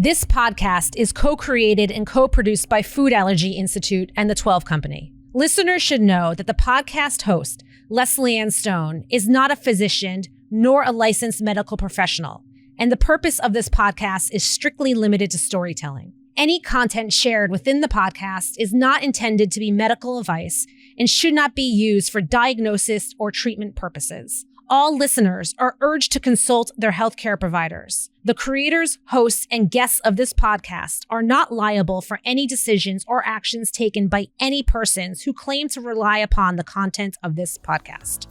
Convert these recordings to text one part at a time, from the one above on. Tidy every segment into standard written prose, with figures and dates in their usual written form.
This podcast is co-created and co-produced by Food Allergy Institute and the 12 Company. Listeners should know that the podcast host, Lesley-Anne Stone, is not a physician nor a licensed medical professional, and the purpose of this podcast is strictly limited to storytelling. Any content shared within the podcast is not intended to be medical advice and should not be used for diagnosis or treatment purposes. All listeners are urged to consult their healthcare providers. The creators, hosts, and guests of this podcast are not liable for any decisions or actions taken by any persons who claim to rely upon the content of this podcast.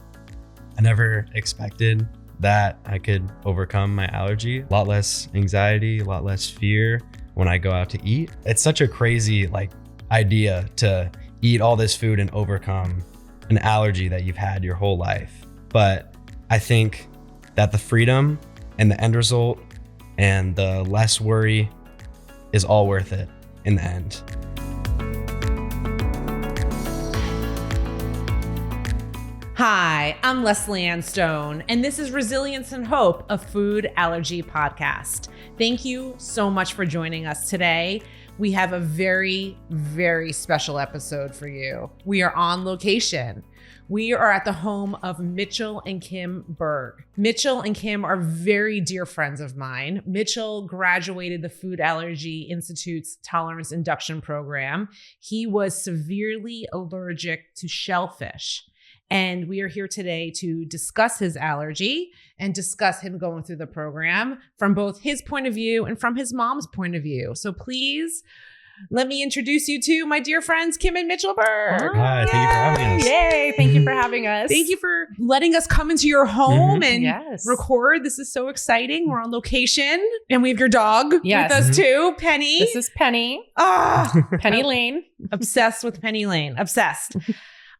I never expected that I could overcome my allergy. A lot less anxiety, a lot less fear when I go out to eat. It's such a crazy idea to eat all this food and overcome an allergy that you've had your whole life. But I think that the freedom and the end result and the less worry is all worth it in the end. Hi, I'm Lesley-Anne Stone, and this is Resilience and Hope, a Food Allergy Podcast. Thank you so much for joining us today. We have a very, very special episode for you. We are on location. We are at the home of Mitchell and Kim Berg. Mitchell and Kim are very dear friends of mine. Mitchell graduated the Food Allergy Institute's Tolerance Induction Program. He was severely allergic to shellfish. And we are here today to discuss his allergy and discuss him going through the program from both his point of view and from his mom's point of view. So please, let me introduce you to my dear friends, Kim and Mitchell Berg. Hi, thank you for having us. Yay, thank you for having us. Thank you for letting us come into your home and Yes. record. This is so exciting. We're on location and we have your dog Yes. with us too, Penny. This is Penny, Penny Lane. Obsessed with Penny Lane. Obsessed.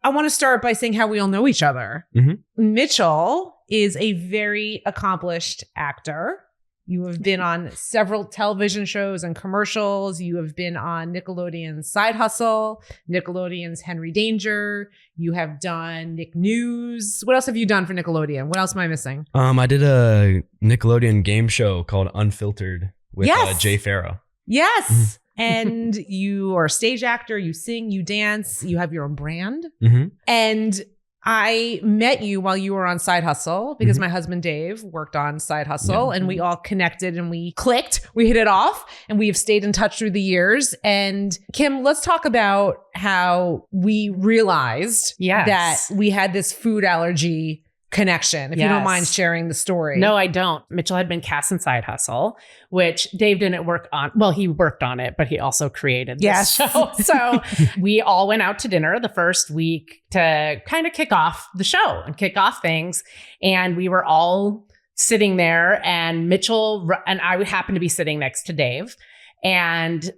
I want to start by saying how we all know each other. Mhm. Mitchell is a very accomplished actor. You have been on several television shows and commercials. You have been on Nickelodeon's Side Hustle, Nickelodeon's Henry Danger. You have done Nick News. What else have you done for Nickelodeon? What else am I missing? I did a Nickelodeon game show called Unfiltered with Yes. Jay Farrow. Yes. And you are a stage actor. You sing, you dance, you have your own brand. Mm-hmm. And I met you while you were on Side Hustle because my husband Dave worked on Side Hustle and we all connected and we clicked, we hit it off, and we have stayed in touch through the years. And Kim, let's talk about how we realized that we had this food allergy connection, if you don't mind sharing the story. No, I don't. Mitchell had been cast in Side Hustle, which Dave didn't work on. Well, he worked on it, but he also created this show. So we all went out to dinner the first week to kind of kick off the show and kick off things. And we were all sitting there, and Mitchell and I happened to be sitting next to Dave. And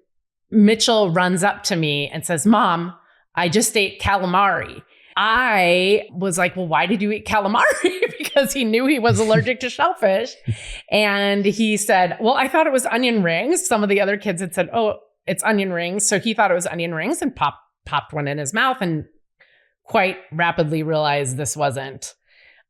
Mitchell runs up to me and says, "Mom, I just ate calamari." I was like, "Well, why did you eat calamari?" Because he knew he was allergic to shellfish. And he said, "Well, I thought it was onion rings." Some of the other kids had said, "Oh, it's onion rings." So he thought it was onion rings and popped one in his mouth and quite rapidly realized this wasn't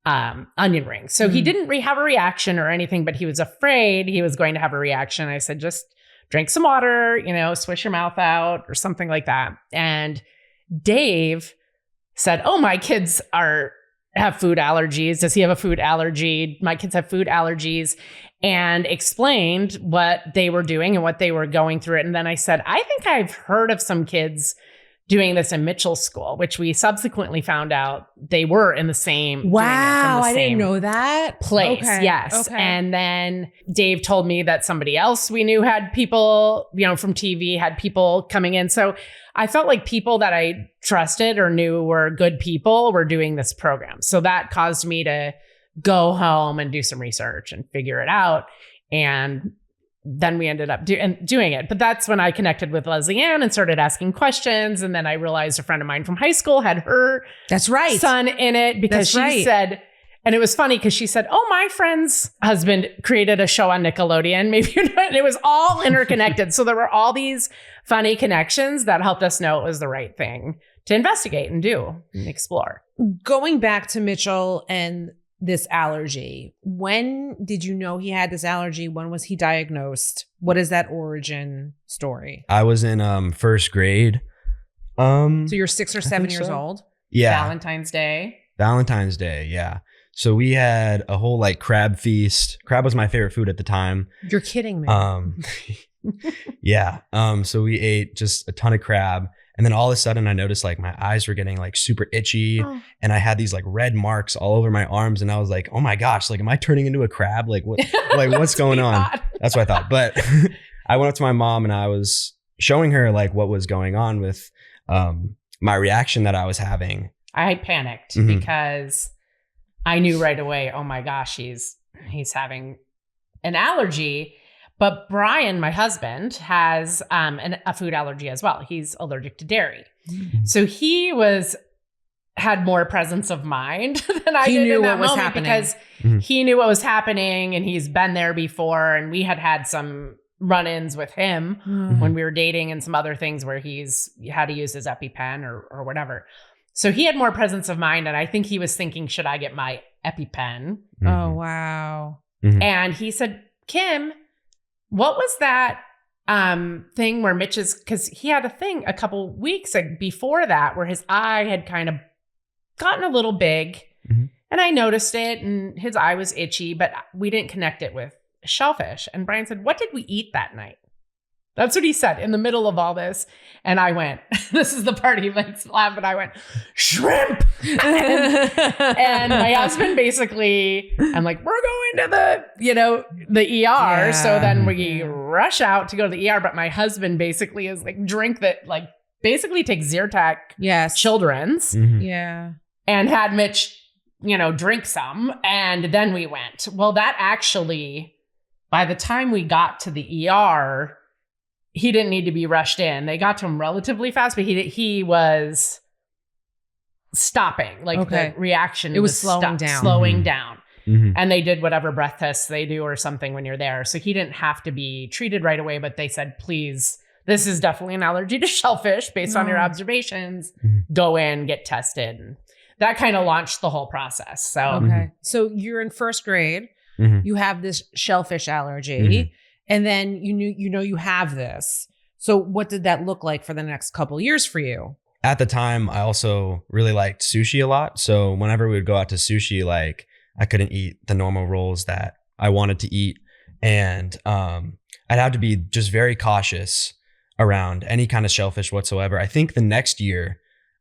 onion rings. So he didn't have a reaction or anything, but he was afraid he was going to have a reaction. I said, "Just drink some water, swish your mouth out," or something like that. And Dave said, "Oh, my kids have food allergies. Does he have a food allergy? My kids have food allergies," and explained what they were doing and what they were going through. And then I said, "I think I've heard of some kids doing this in Mitchell's school," which we subsequently found out they were in the same. Wow, I didn't know that. Place. Okay. Yes. Okay. And then Dave told me that somebody else we knew had people, from TV, had people coming in. So I felt like people that I trusted or knew were good people were doing this program. So that caused me to go home and do some research and figure it out. And then we ended up doing it. But that's when I connected with Lesley-Anne and started asking questions. And then I realized a friend of mine from high school had her son in it because she said, and it was funny because she said, "Oh, my friend's husband created a show on Nickelodeon. Maybe you're not." And it was all interconnected. So there were all these funny connections that helped us know it was the right thing to investigate and do and explore. Going back to Mitchell and this allergy. When did you know he had this allergy? When was he diagnosed? What is that origin story? I was in first grade. So you're 6 or 7 years so. old? Yeah. Valentine's Day. Yeah. So we had a whole like crab feast. Crab was my favorite food at the time. You're kidding me. Yeah. So we ate just a ton of crab. And then all of a sudden I noticed like my eyes were getting like super itchy and I had these like red marks all over my arms. And I was like, oh my gosh, like, am I turning into a crab? Like what, like what's going on? That's what I thought. But I went up to my mom and I was showing her like what was going on with my reaction that I was having. I panicked because I knew right away, oh my gosh, he's having an allergy. But Brian, my husband, has a food allergy as well. He's allergic to dairy. So he had more presence of mind than I did in that moment because he knew what was happening and he's been there before. And we had some run-ins with him when we were dating and some other things where he's had to use his EpiPen or whatever. So he had more presence of mind. And I think he was thinking, should I get my EpiPen? Oh, wow. And he said, Kim, what was that thing where because he had a thing a couple weeks before that where his eye had kind of gotten a little big and I noticed it and his eye was itchy, but we didn't connect it with shellfish. And Brian said, what did we eat that night? That's what he said in the middle of all this. And I went, this is the part he likes to laugh, but I went, shrimp. and my husband basically, I'm like, we're going to the ER. Yeah. So then we rush out to go to the ER. But my husband basically is like, drink that, like basically take Zyrtec children's. Yeah. And had Mitch, drink some. And then we went. Well, that actually, by the time we got to the ER, he didn't need to be rushed in. They got to him relatively fast, but he was stopping. Like the reaction was slowing down. And they did whatever breath tests they do or something when you're there. So he didn't have to be treated right away, but they said, please, this is definitely an allergy to shellfish based on your observations. Go in, get tested. And that kind of launched the whole process. So, So you're in first grade. You have this shellfish allergy. And then you have this. So what did that look like for the next couple of years for you? At the time, I also really liked sushi a lot. So whenever we would go out to sushi, like I couldn't eat the normal rolls that I wanted to eat. And I'd have to be just very cautious around any kind of shellfish whatsoever. I think the next year,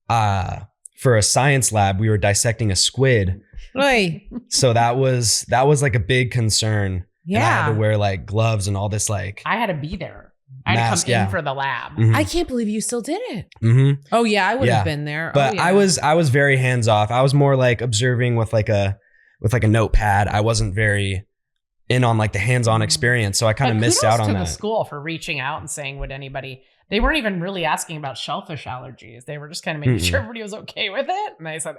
for a science lab, we were dissecting a squid. Right. So that was like a big concern. Yeah. And I had to wear like gloves and all this like. I had to be there. I had to come in for the lab. I can't believe you still did it. Oh yeah, I would have been there. But I was very hands off. I was more like observing with like a notepad. I wasn't very in on like the hands-on experience, so I kind of missed out on that. To the school for reaching out and saying, would anybody? They weren't even really asking about shellfish allergies. They were just kind of making sure everybody was okay with it. And I said,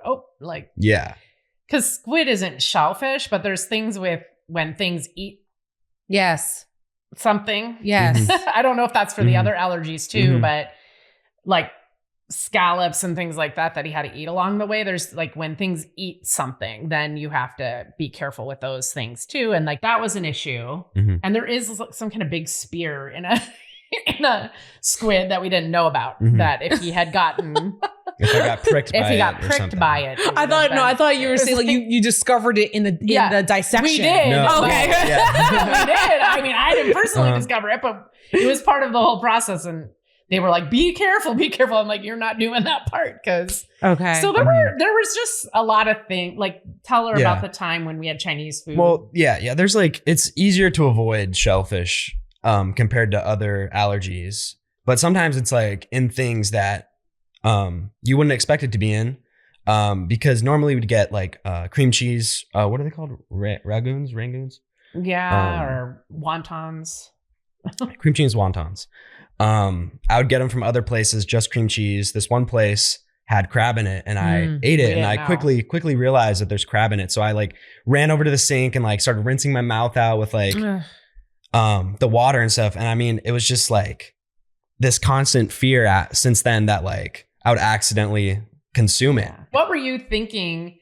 because squid isn't shellfish, but there's things with when things eat something. Yes. I don't know if that's for the other allergies too, but like scallops and things like that he had to eat along the way. There's like when things eat something, then you have to be careful with those things too. And like that was an issue. And there is some kind of big spear in a squid that we didn't know about that if he had gotten... If I got pricked by it. I thought you were saying like you discovered it in the dissection. We did. No. Okay. We did. I mean, I didn't personally discover it, but it was part of the whole process. And they were like, be careful. I'm like, you're not doing that part. So there was just a lot of things. Like tell her about the time when we had Chinese food. Well, yeah. There's like, it's easier to avoid shellfish compared to other allergies. But sometimes it's like in things that you wouldn't expect it to be in, because normally we'd get like cream cheese. What are they called? Rangoons? Yeah, or wontons. Cream cheese wontons. I would get them from other places, just cream cheese. This one place had crab in it, and I ate it, and I quickly realized that there's crab in it. So I like ran over to the sink and like started rinsing my mouth out with like the water and stuff. And I mean, it was just like this constant fear since then that like I would accidentally consume it. What were you thinking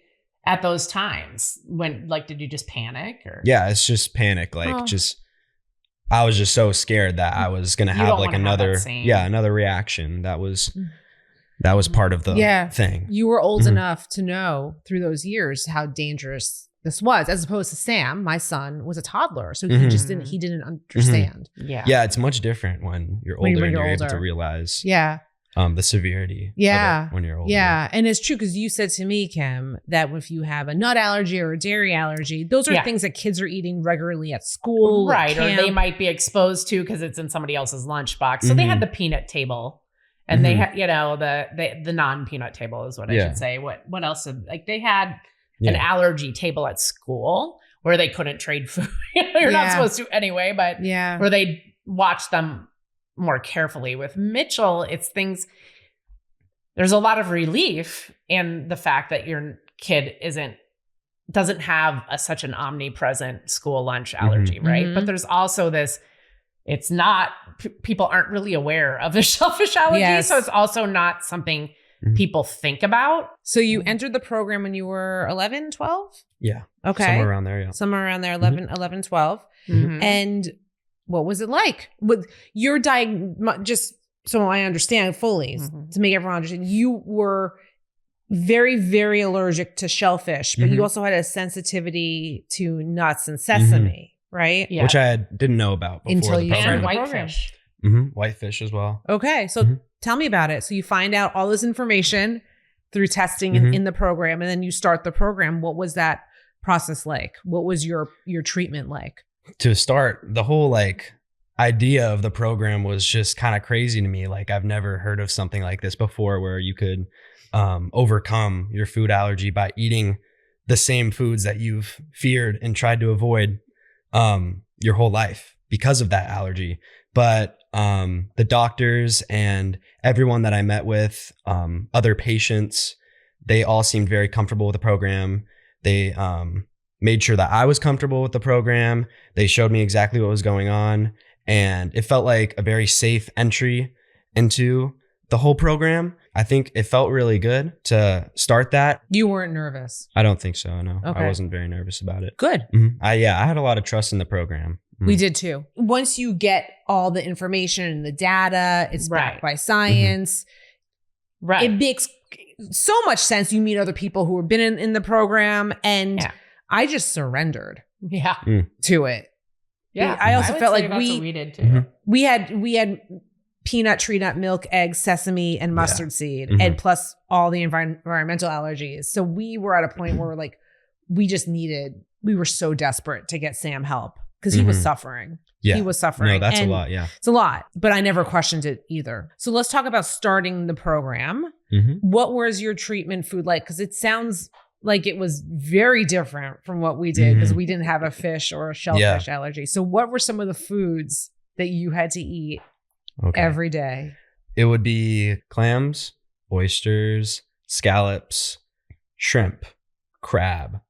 at those times? When, like, did you just panic or? Yeah, it's just panic. Like I was just so scared that I was going to have like another reaction. That was part of the thing. You were old enough to know through those years how dangerous this was, as opposed to Sam. My son was a toddler, so he just didn't understand. Yeah, it's much different when you're older and you're able to realize the severity of it when you're older. Yeah, and it's true because you said to me, Kim, that if you have a nut allergy or a dairy allergy, those are things that kids are eating regularly at school, right? Or they might be exposed to because it's in somebody else's lunchbox. So they had the peanut table. And they had, the non-peanut table is what I should say. What else? Like they had an allergy table at school where they couldn't trade food. You're not supposed to anyway, but where they watch them more carefully. With Mitchell, it's things, there's a lot of relief in the fact that your kid doesn't have such an omnipresent school lunch allergy, right? But there's also this, it's not, people aren't really aware of the shellfish allergy. So it's also not something people think about. So you entered the program when you were 11, 12? Yeah. Okay. Somewhere around there, yeah. Somewhere around there, 11, 12. And what was it like? With your just so I understand fully, to make everyone understand, you were very, very allergic to shellfish, but you also had a sensitivity to nuts and sesame. Right? Yeah. Which I didn't know about before until you started the whitefish. Whitefish as well. Okay. So tell me about it. So you find out all this information through testing in the program, and then you start the program. What was that process like? What was your treatment like? To start, the whole like idea of the program was just kind of crazy to me. Like I've never heard of something like this before where you could overcome your food allergy by eating the same foods that you've feared and tried to avoid your whole life because of that allergy. But the doctors and everyone that I met with, other patients, they all seemed very comfortable with the program. They made sure that I was comfortable with the program. They showed me exactly what was going on. And it felt like a very safe entry into the whole program. I think it felt really good to start that. You weren't nervous? I don't think so, no. Okay. I wasn't very nervous about it. Good. I had a lot of trust in the program. We did too. Once you get all the information and the data, it's backed by science. Right. It makes so much sense. You meet other people who have been in the program, and I just surrendered to it. Yeah. I also felt like we did too. We had peanut, tree nut, milk, eggs, sesame, and mustard seed, and plus all the environmental allergies. So we were at a point where like we were so desperate to get Sam help because he was suffering. Yeah. He was suffering. No, that's a lot. Yeah. It's a lot, but I never questioned it either. So let's talk about starting the program. What was your treatment food like? Because it sounds like it was very different from what we did because we didn't have a fish or a shellfish allergy. So what were some of the foods that you had to eat every day? It would be clams, oysters, scallops, shrimp, crab,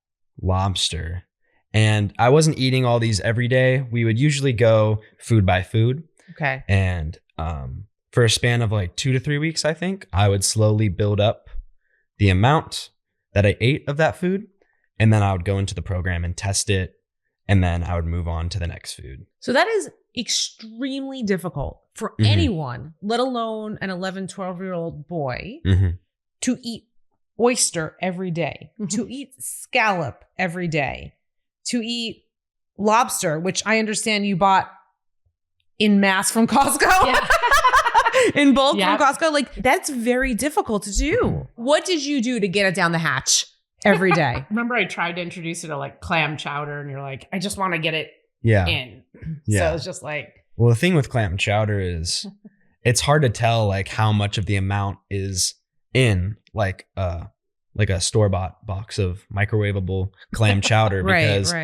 lobster. And I wasn't eating all these every day. We would usually go food by food. Okay. And for a span of like 2 to 3 weeks, I think, I would slowly build up the amount that I ate of that food. And then I would go into the program and test it. And then I would move on to the next food. So that is extremely difficult for anyone, let alone an 11, 12-year-old boy, to eat oyster every day, to eat scallop every day, to eat lobster, which I understand you bought in mass from Costco. In bulk from Costco. Like, that's very difficult to do. What did you do to get it down the hatch every day? Remember I tried to introduce you to like clam chowder and you're like, I just want to get it in. So it's just like. Well, the thing with clam chowder is it's hard to tell like how much of the amount is in like a store-bought box of microwavable clam chowder because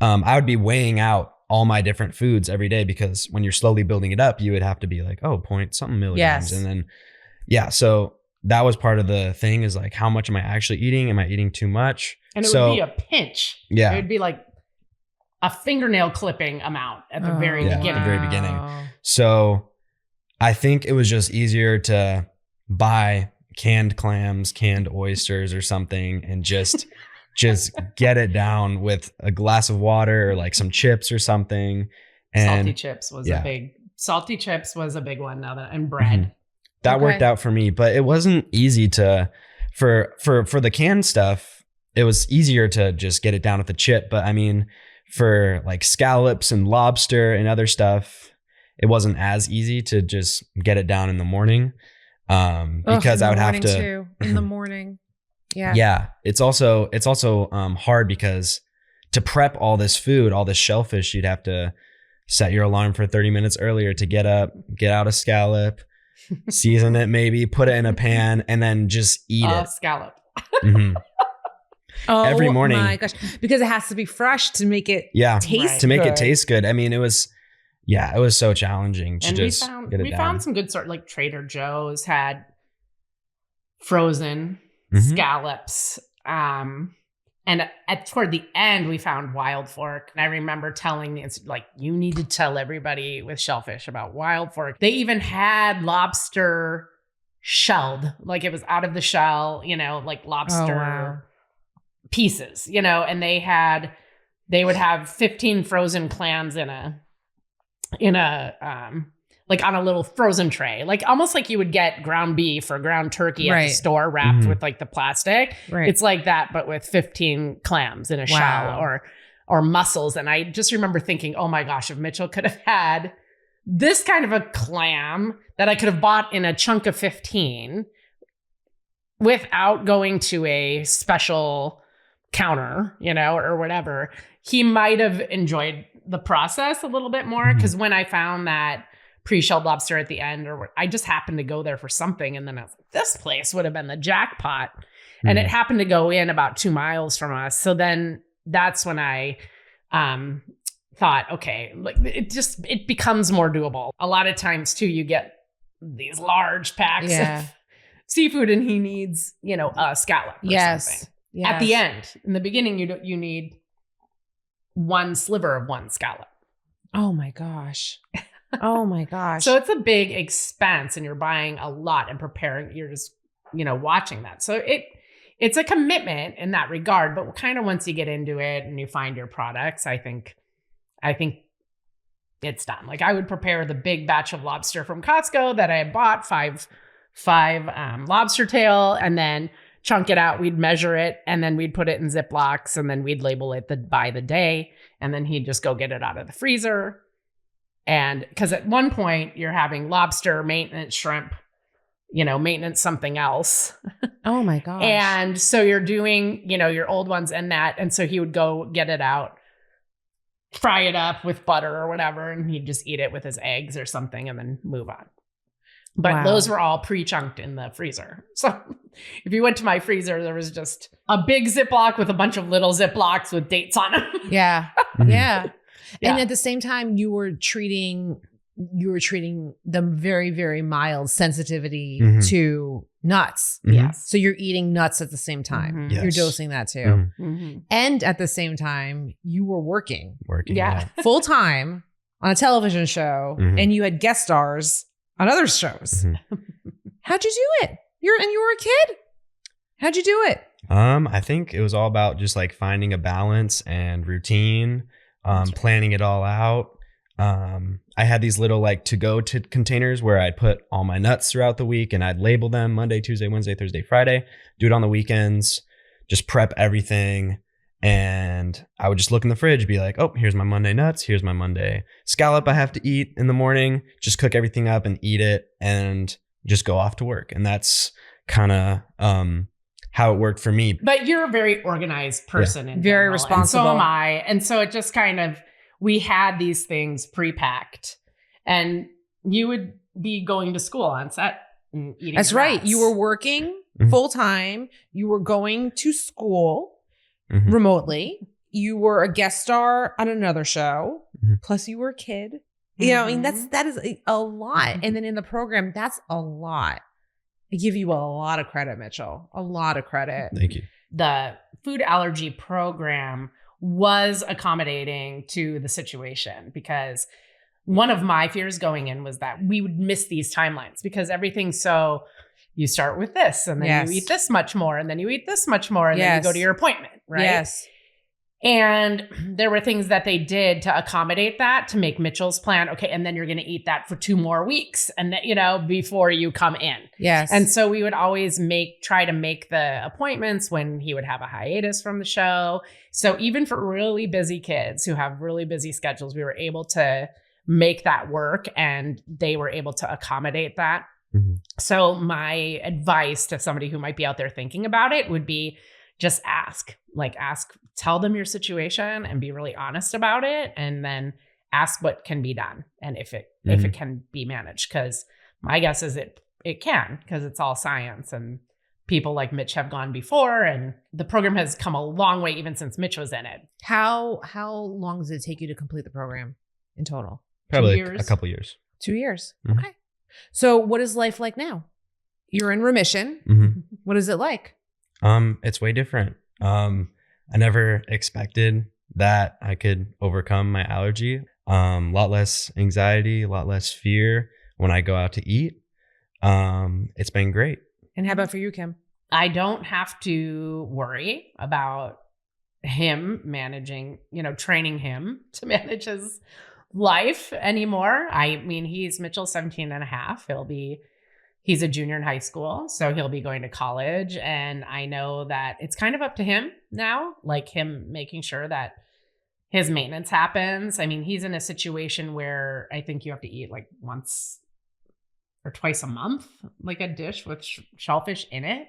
I would be weighing out all my different foods every day because when you're slowly building it up, you would have to be like, point something milligrams. And then, so that was part of the thing is like, how much am I actually eating? Am I eating too much? And it would be a pinch. Yeah. It would be like a fingernail clipping amount at the very beginning. At the very beginning. So I think it was just easier to buy canned clams, canned oysters or something and just just get it down with a glass of water or like some chips or something. And salty chips was a big one now and bread. That worked out for me, but it wasn't easy for the canned stuff. It was easier to just get it down with a chip. But I mean, for like scallops and lobster and other stuff, it wasn't as easy to just get it down in the morning. Because I would have to in the morning. Yeah. Yeah. It's also hard because to prep all this food, all this shellfish, you'd have to set your alarm for 30 minutes earlier to get up, get out a scallop, season it, maybe put it in a pan, and then just eat it. Scallop. Oh, every morning. My gosh. Because it has to be fresh to make it taste to make good. it taste good. I mean, it was so challenging to get it down. We found some good like Trader Joe's had frozen scallops. And toward the end, we found Wild Fork. And I remember you need to tell everybody with shellfish about Wild Fork. They even had lobster shelled, like it was out of the shell, like lobster pieces, and they would have 15 frozen clams in a like on a little frozen tray, like almost like you would get ground beef or ground turkey at the store wrapped with like the plastic. Right. It's like that, but with 15 clams in a shell or mussels. And I just remember thinking, oh my gosh, if Mitchell could have had this kind of a clam that I could have bought in a chunk of 15 without going to a special counter, or whatever, he might have enjoyed the process a little bit more. Because when I found that pre-shelled lobster at the end, I just happened to go there for something, and then I was like, this place would have been the jackpot. And it happened to go in about 2 miles from us. So then that's when I thought, okay, like it becomes more doable. A lot of times too, you get these large packs of seafood, and he needs, a scallop or something. Yes. At the end. In the beginning, you need one sliver of one scallop. Oh my gosh. Oh my gosh. So it's a big expense, and you're buying a lot and preparing. You're just, watching that. So it's a commitment in that regard, but kind of once you get into it and you find your products, I think it's done. Like I would prepare the big batch of lobster from Costco that I had bought, five lobster tail, and then chunk it out. We'd measure it, and then we'd put it in Ziplocs, and then we'd label it by the day, and then he'd just go get it out of the freezer. And because at one point you're having lobster, maintenance shrimp, maintenance something else. Oh my gosh. And so you're doing, your old ones and that. And so he would go get it out, fry it up with butter or whatever, and he'd just eat it with his eggs or something and then move on. But those were all pre-chunked in the freezer. So if you went to my freezer, there was just a big Ziploc with a bunch of little Ziplocs with dates on them. Yeah. Yeah. And at the same time, you were treating them very, very mild sensitivity to nuts. Yes. So you're eating nuts at the same time. Yes. You're dosing that too. And at the same time, you were working full time on a television show, and you had guest stars on other shows. How'd you do it? You were a kid. How'd you do it? I think it was all about just like finding a balance and routine. Planning it all out. I had these little like to-go containers where I'd put all my nuts throughout the week, and I'd label them Monday, Tuesday, Wednesday, Thursday, Friday, do it on the weekends, just prep everything. And I would just look in the fridge, be like, oh, here's my Monday nuts. Here's my Monday scallop I have to eat in the morning. Just cook everything up and eat it and just go off to work. And that's kind of how it worked for me. But you're a very organized person. In very general, responsible. And so am I. And so it just kind of, we had these things pre-packed, and you would be going to school on set and eating. That's right. You were working full time. You were going to school remotely. You were a guest star on another show. Plus you were a kid. I mean, that is a lot. And then in the program, that's a lot. I give you a lot of credit, Mitchell. A lot of credit. Thank you. The Food Allergy Program was accommodating to the situation, because one of my fears going in was that we would miss these timelines because everything's so, you start with this, and then you eat this much more, and then you eat this much more, and then you go to your appointment, right? Yes. And there were things that they did to accommodate that, to make Mitchell's plan. Okay. And then you're going to eat that for 2 more weeks, and that, before you come in. Yes. And so we would always try to make the appointments when he would have a hiatus from the show. So even for really busy kids who have really busy schedules, we were able to make that work, and they were able to accommodate that. Mm-hmm. So my advice to somebody who might be out there thinking about it would be just ask, tell them your situation and be really honest about it. And then ask what can be done and if it can be managed. Because my guess is it can, because it's all science, and people like Mitch have gone before, and the program has come a long way even since Mitch was in it. How long does it take you to complete the program in total? Probably 2 years. a couple years. 2 years. Mhm. Okay. So what is life like now? You're in remission. Mm-hmm. What is it like? It's way different. I never expected that I could overcome my allergy. Lot less anxiety, a lot less fear when I go out to eat. It's been great. And how about for you, Kim? I don't have to worry about him managing, training him to manage his life anymore. I mean, Mitchell's 17 and a half. He's a junior in high school, so he'll be going to college. And I know that it's kind of up to him now, like him making sure that his maintenance happens. I mean, he's in a situation where I think you have to eat like once or twice a month, like a dish with shellfish in it,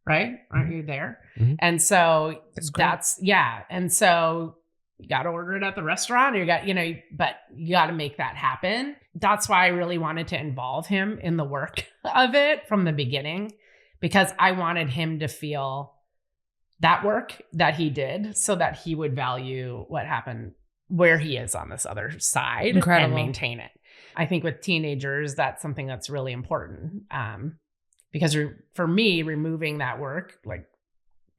right? Aren't you there? Mm-hmm. And so And so you got to order it at the restaurant, or but you got to make that happen. That's why I really wanted to involve him in the work of it from the beginning, because I wanted him to feel that work that he did, so that he would value what happened where he is on this other side. Incredible. And maintain it. I think with teenagers, that's something that's really important. Because for me, removing that work,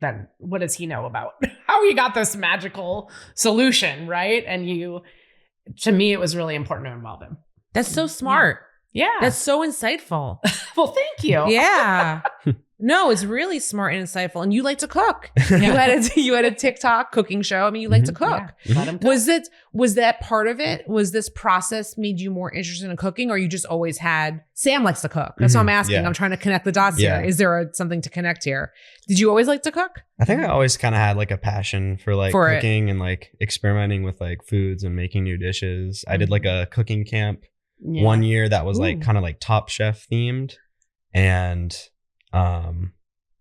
then what does he know about how he got this magical solution, right? And to me, it was really important to involve him. That's so smart. Yeah. That's so insightful. Well, thank you. Yeah. No, it's really smart and insightful. And you like to cook. You had a TikTok cooking show. I mean, you like to cook. Yeah. Let him cook. Was that part of it? Was this process made you more interested in cooking, or you just always had Sam likes to cook? That's what I'm asking. Yeah. I'm trying to connect the dots here. Is there something to connect here? Did you always like to cook? I think I always kind of had like a passion for cooking and experimenting with experimenting and making new dishes. I did like a cooking camp one year that was kind of Top Chef themed, and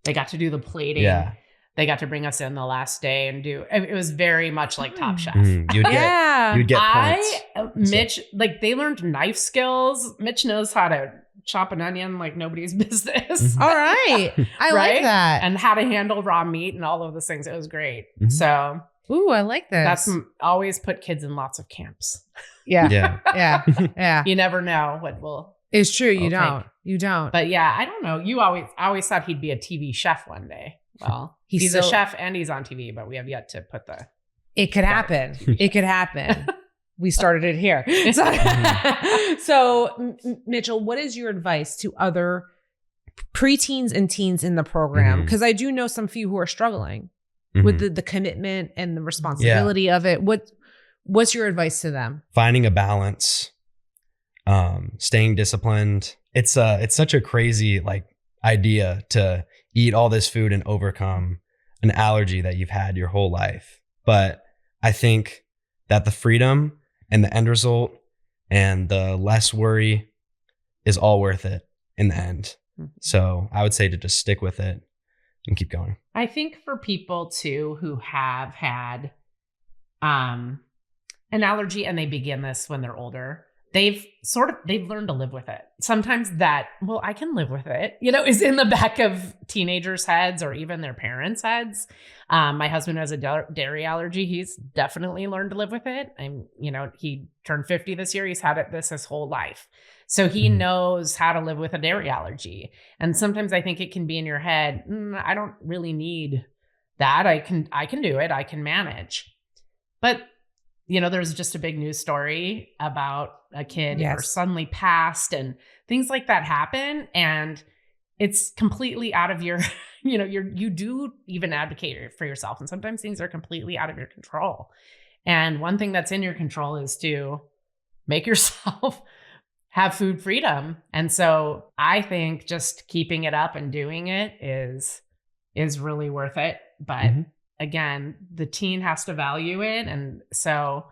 they got to do the plating. Yeah. They got to bring us in the last day and it was very much like Top Chef. Mm-hmm. You'd get points. Mitch, they learned knife skills. Mitch knows how to chop an onion like nobody's business. All right. I like that. And how to handle raw meat and all of those things. It was great. Mm-hmm. So. Ooh, I like this. That's always put kids in lots of camps. Yeah. Yeah. Yeah. Yeah. You never know what will. It's true. You don't. You don't. But yeah, I don't know. I always thought he'd be a TV chef one day. Well, he's a chef and he's on TV, but we have yet to put the. It could happen. It could happen. We started it here. So, Mitchell, what is your advice to other preteens and teens in the program? Because I do know some few who are struggling with the commitment and the responsibility of it. What's your advice to them? Finding a balance, staying disciplined. It's such a crazy idea to eat all this food and overcome an allergy that you've had your whole life. But I think that the freedom and the end result and the less worry is all worth it in the end. So I would say to just stick with it and keep going. I think for people too who have had an allergy and they begin this when they're older, they've learned to live with it. Sometimes I can live with it, is in the back of teenagers' heads or even their parents' heads. My husband has a dairy allergy. He's definitely learned to live with it. And, he turned 50 this year. He's had this his whole life. So he knows how to live with a dairy allergy. And sometimes I think it can be in your head, I don't really need that. I can do it. I can manage. But there's just a big news story about a kid who suddenly passed and things like that happen. And it's completely out of your, you do even advocate for yourself. And sometimes things are completely out of your control. And one thing that's in your control is to make yourself have food freedom. And so I think just keeping it up and doing it is really worth it. But again, the teen has to value it. And so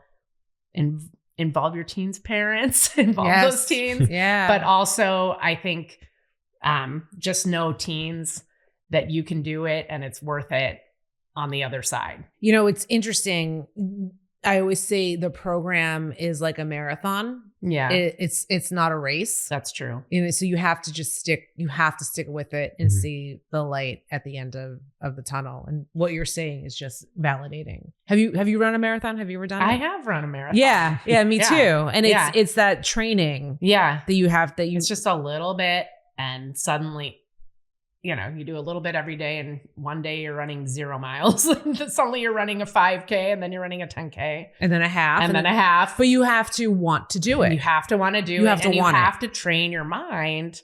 involve your teens' parents, involve those teens. Yeah. But also I think just know teens that you can do it and it's worth it on the other side. It's interesting. I always say the program is like a marathon. Yeah. It's not a race. That's true. So you have to just stick with it and see the light at the end of the tunnel. And what you're saying is just validating. Have you run a marathon? Have you ever done it? I have run a marathon. Yeah, me too. And Yeah. it's that training Yeah. that you have It's just a little bit and suddenly, you do a little bit every day and one day you're running 0 miles. Suddenly you're running a 5K and then you're running a 10K. and then a half. And then a half. But you have to want to do it. You have to want to do it. You have to and want you it. have to train your mind.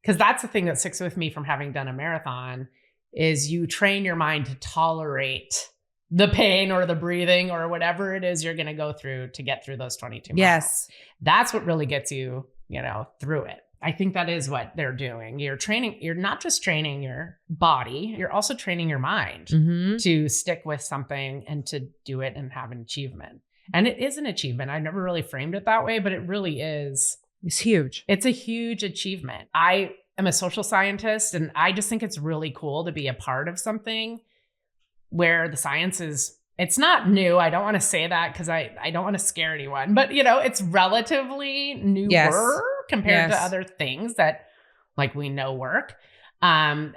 Because that's the thing that sticks with me from having done a marathon is you train your mind to tolerate the pain or the breathing or whatever it is you're going to go through to get through those 22 miles. Yes. That's what really gets you, through it. I think that is what they're doing. You're not just training your body, you're also training your mind to stick with something and to do it and have an achievement. And it is an achievement. I never really framed it that way, but it really is. It's huge. It's a huge achievement. I am a social scientist and I just think it's really cool to be a part of something where the science is, it's not new. I don't want to say that because I don't want to scare anyone, but it's relatively newer compared to other things that we know work.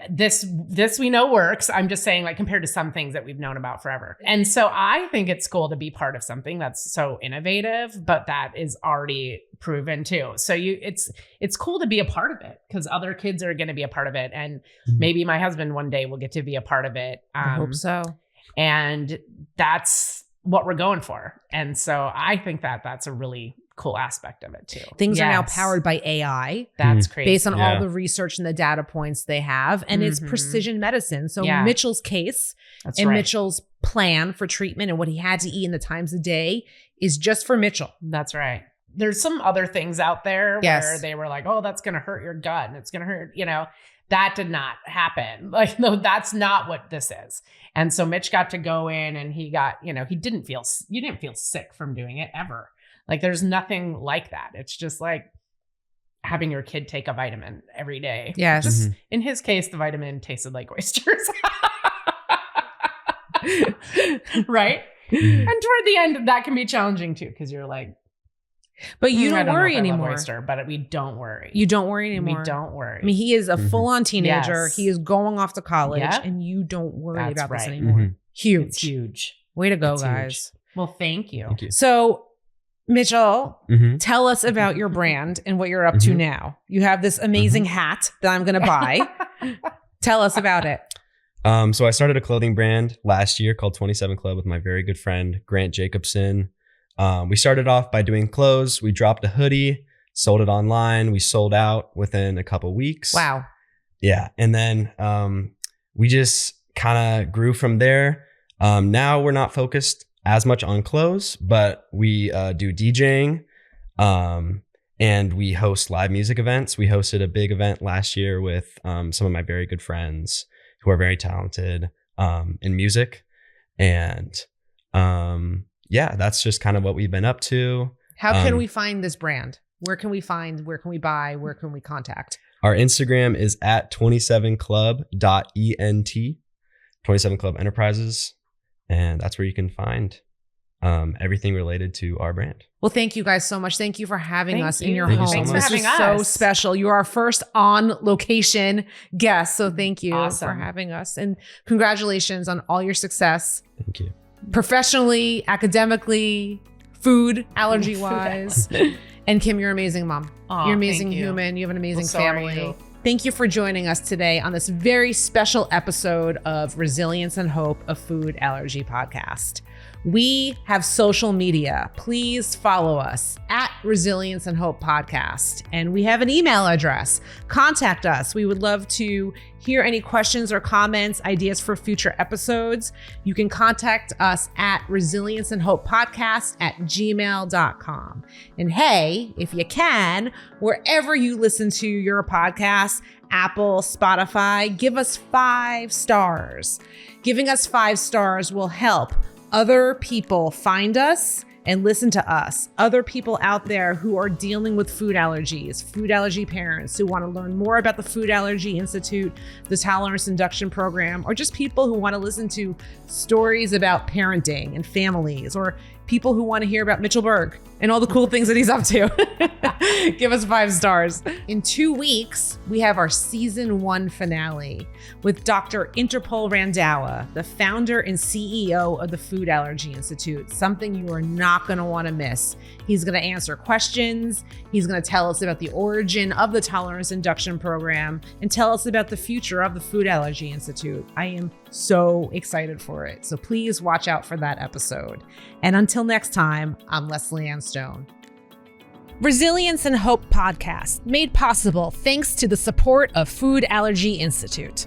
This we know works. I'm just saying compared to some things that we've known about forever. And so I think it's cool to be part of something that's so innovative, but that is already proven too. So it's cool to be a part of it because other kids are going to be a part of it. And maybe my husband one day will get to be a part of it. I hope so. And that's what we're going for. And so I think that that's a really cool aspect of it too. Things are now powered by AI. That's crazy. Based on all the research and the data points they have. And it's precision medicine. So Mitchell's case Mitchell's plan for treatment and what he had to eat in the times of day is just for Mitchell. That's right. There's some other things out there where they were like, oh, that's going to hurt your gut and it's going to hurt, that did not happen. No, that's not what this is. And so Mitch got to go in and he got, you didn't feel sick from doing it ever. There's nothing like that. It's just like having your kid take a vitamin every day. Yes. Just in his case, the vitamin tasted like oysters. Right? And toward the end, that can be challenging too, because you're like, but you don't worry I love anymore. oyster, but we don't worry. You don't worry anymore. We don't worry. I mean, he is a full-on teenager. Yes. He is going off to college, and you don't worry about this anymore. Huge. It's huge. Way to go, It's guys. huge. Well, thank you. So, Mitchell, tell us about your brand and what you're up to now. You have this amazing hat that I'm going to buy. Tell us about it. So I started a clothing brand last year called 27 Club with my very good friend, Grant Jacobson. We started off by doing clothes. We dropped a hoodie, sold it online. We sold out within a couple weeks. Wow. Yeah. And then we just kind of grew from there. Now we're not focused as much on clothes, but we do DJing and we host live music events. We hosted a big event last year with some of my very good friends who are very talented in music. And that's just kind of what we've been up to. How can we find this brand? Where can we buy? Where can we contact? Our Instagram is at 27club.ent, 27 Club Enterprises. And that's where you can find everything related to our brand. Well, thank you guys so much. Thank you for having us in your Thank you home. so much. This is so special. You're our first on location guest. So thank you Awesome. for having us. And congratulations on all your success. Thank you. Professionally, academically, food allergy wise. And Kim, you're an amazing mom. Aw, you're an amazing thank you. human. You have an amazing Well, so are family. you. Thank you for joining us today on this very special episode of Resilience and Hope, a Food Allergy Podcast. We have social media. Please follow us at Resilience and Hope Podcast. And we have an email address. Contact us. We would love to hear any questions or comments, ideas for future episodes. You can contact us at resilienceandhopepodcast@gmail.com. And hey, if you can, wherever you listen to your podcast, Apple, Spotify, give us 5 stars. Giving us 5 stars will help other people find us and listen to us. Other people out there who are dealing with food allergies, food allergy parents who want to learn more about the Food Allergy Institute, the Tolerance Induction Program, or just people who want to listen to stories about parenting and families, or people who want to hear about Mitchell Berg and all the cool things that he's up to. Give us 5 stars. In 2 weeks, we have our season 1 finale with Dr. Interpol Randhawa, the founder and CEO of the Food Allergy Institute, something you are not going to want to miss. He's going to answer questions. He's going to tell us about the origin of the Tolerance Induction Program and tell us about the future of the Food Allergy Institute. I am so excited for it. So please watch out for that episode. And until next time, I'm Lesley-Anne Stone. Resilience and Hope Podcast, made possible thanks to the support of Food Allergy Institute.